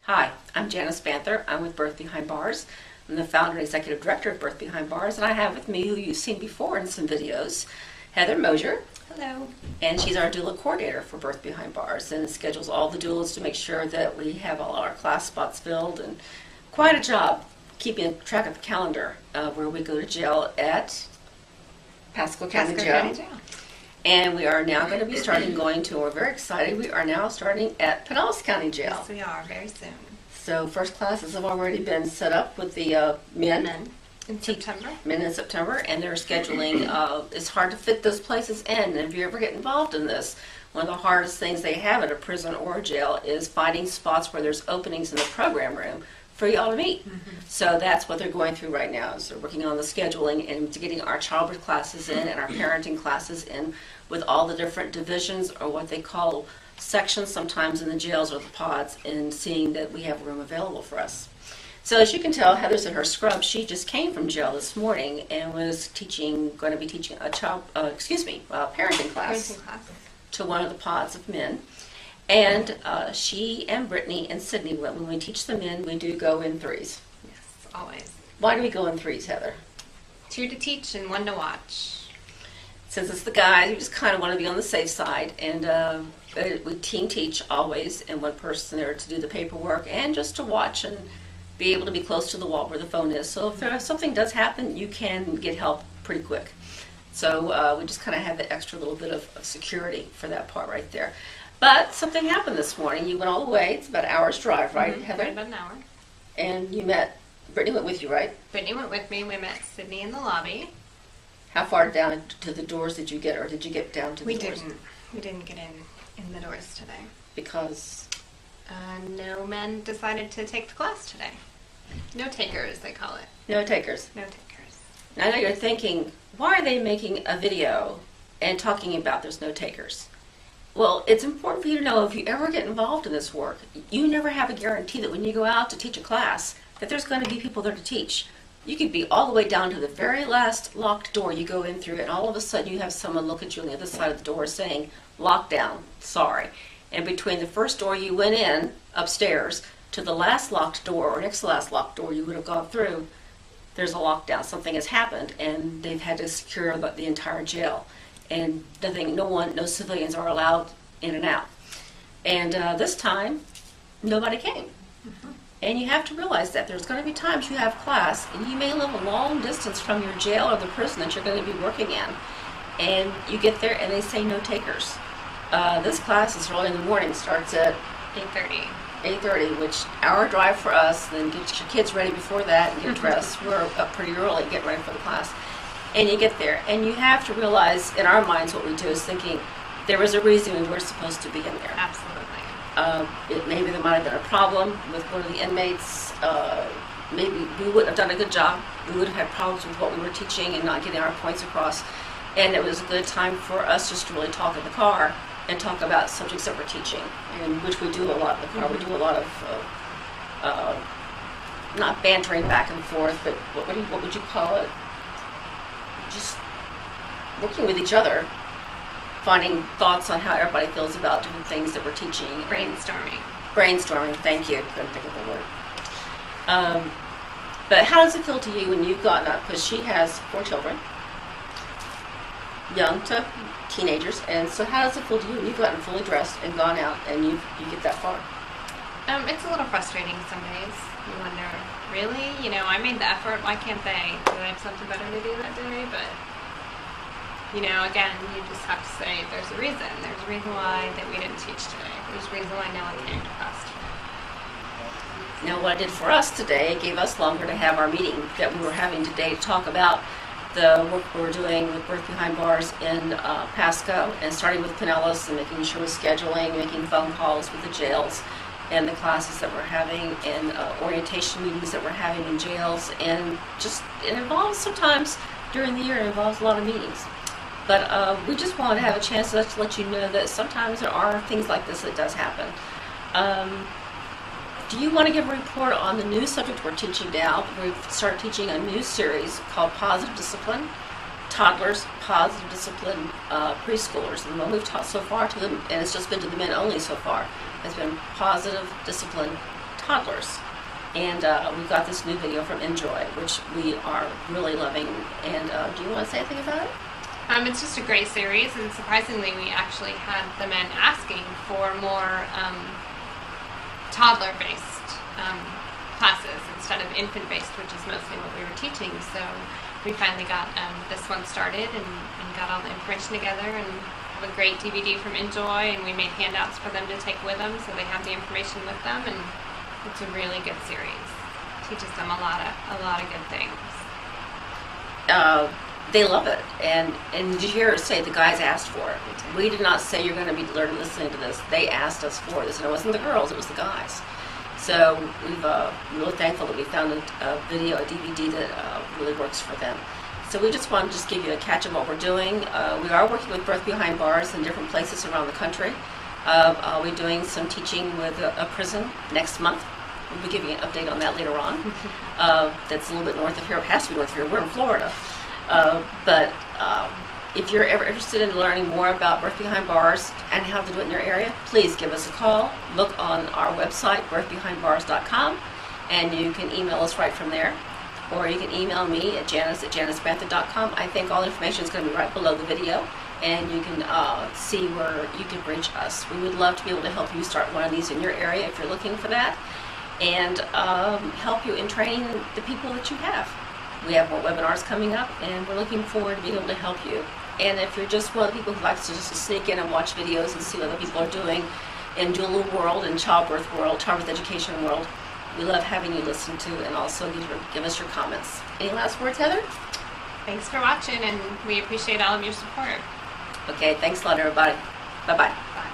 Hi, I'm Janice. I'm with Birth Behind Bars. I'm the founder and executive director of Birth Behind Bars, and I have with me, who you've seen before in some videos, Heather Mosier. Hello. And she's our doula coordinator for Birth Behind Bars and schedules all the doulas to make sure that we have all our class spots filled, and quite a job keeping track of the calendar where we go to jail at Pasco County Jail. And we are now going to be going to, we're very excited, we are now starting at Pinellas County Jail. Yes, we are, very soon. So first classes have already been set up with the men. In September. Men in September, and their scheduling, it's hard to fit those places in. And if you ever get involved in this, one of the hardest things they have at a prison or a jail is finding spots where there's openings in the program room for y'all to meet. So that's what they're going through right now. So they're working on the scheduling and getting our childbirth classes in and our parenting classes in with all the different divisions, or what they call sections sometimes in the jails or the pods, and seeing that we have room available for us. So as you can tell, Heather's in her scrub. She just came from jail this morning and was going to be teaching a parenting class to one of the pods of men. And she and Brittany and Sydney, when we teach the men, we do go in threes. Yes, always. Why do we go in threes, Heather? 2 to teach and 1 to watch. Since it's the guys, we just kind of want to be on the safe side, and we team teach always, and one person there to do the paperwork and just to watch and be able to be close to the wall where the phone is. So if something does happen, you can get help pretty quick. So we just kind of have the extra little bit of security for that part right there. But something happened this morning. You went all the way. It's about an hour's drive, right, Heather? Right, about an hour. And you met, Brittany went with you, right? Brittany went with me. We met Sydney in the lobby. How far down to the doors did you get, or did you get down to the doors? We didn't get in the doors today. Because? No men decided to take the class today. No takers, they call it. No takers. No takers. Now I know you're thinking, why are they making a video and talking about there's no takers? Well, it's important for you to know, if you ever get involved in this work, you never have a guarantee that when you go out to teach a class that there's going to be people there to teach. You could be all the way down to the very last locked door you go in through, and all of a sudden you have someone look at you on the other side of the door saying, lockdown, sorry. And between the first door you went in upstairs to the last locked door or next to the last locked door you would have gone through, there's a lockdown. Something has happened, and they've had to secure the entire jail. And no civilians are allowed in and out. And this time, nobody came. And you have to realize that there's going to be times you have class, and you may live a long distance from your jail or the prison that you're going to be working in. And you get there, and they say no takers. This class is early in the morning, starts at 8:30. 8:30, which hour drive for us. Then get your kids ready before that and get dressed. We're up pretty early, getting ready for the class. And you get there, and you have to realize, in our minds, what we do is thinking there was a reason we were supposed to be in there. Absolutely. Maybe there might have been a problem with one of the inmates. Maybe we wouldn't have done a good job. We would have had problems with what we were teaching and not getting our points across. And it was a good time for us just to really talk in the car and talk about subjects that we're teaching, and which we do a lot in the car. We do a lot of not bantering back and forth, but what would you call it? Just working with each other, finding thoughts on how everybody feels about different things that we're teaching. Brainstorming, thank you. Couldn't think of the word. But how does it feel to you when you've gotten up? Because she has 4 children, young to teenagers, and so how does it feel to you when you've gotten fully dressed and gone out and you get that far? It's a little frustrating some days. You wonder, really? I made the effort. Why can't they? Do they have something better to do that day? But, again, you just have to say there's a reason. There's a reason why that we didn't teach today. There's a reason why no one came to class today. Now, what it did for us today, it gave us longer to have our meeting that we were having today to talk about the work we're doing with Birth Behind Bars in Pasco, and starting with Pinellas and making sure we're scheduling, making phone calls with the jails, and the classes that we're having, and orientation meetings that we're having in jails. And just, it involves sometimes during the year, it involves a lot of meetings. But we just wanted to have a chance to let you know that sometimes there are things like this that does happen. Do you want to give a report on the new subject we're teaching now? We've started teaching a new series called Positive Discipline, Toddlers, Positive Discipline, Preschoolers. And the one we've taught so far to them, and it's just been to the men only so far, has been Positive Discipline toddlers. And we've got this new video from Enjoy, which we are really loving. And do you want to say anything about it? It's just a great series, and surprisingly, we actually had the men asking for more toddler-based classes instead of infant-based, which is mostly what we were teaching. So we finally got this one started and got all the information together, and have a great DVD from Enjoy, and we made handouts for them to take with them, so they have the information with them, and it's a really good series. Teaches them a lot of good things. They love it, and did you hear us say the guys asked for it? We did not say you're going to be learning listening to this. They asked us for this, and it wasn't the girls; it was the guys. So we're really thankful that we found a video, a DVD that really works for them. So we just wanted to just give you a catch of what we're doing. We are working with Birth Behind Bars in different places around the country. I'll be doing some teaching with a prison next month. We'll be giving an update on that later on. That's a little bit north of here. It has to be north of here. We're in Florida. But if you're ever interested in learning more about Birth Behind Bars and how to do it in your area, please give us a call. Look on our website, birthbehindbars.com, and you can email us right from there. Or you can email me at janice@janicebantha.com. I think all the information is going to be right below the video, and you can see where you can reach us. We would love to be able to help you start one of these in your area if you're looking for that, and help you in training the people that you have. We have more webinars coming up, and we're looking forward to being able to help you. And if you're just one of the people who likes to just sneak in and watch videos and see what other people are doing in dual world and childbirth education world, we love having you listen to and also give us your comments. Any last words, Heather? Thanks for watching, and we appreciate all of your support. Okay, thanks a lot, everybody. Bye-bye. Bye.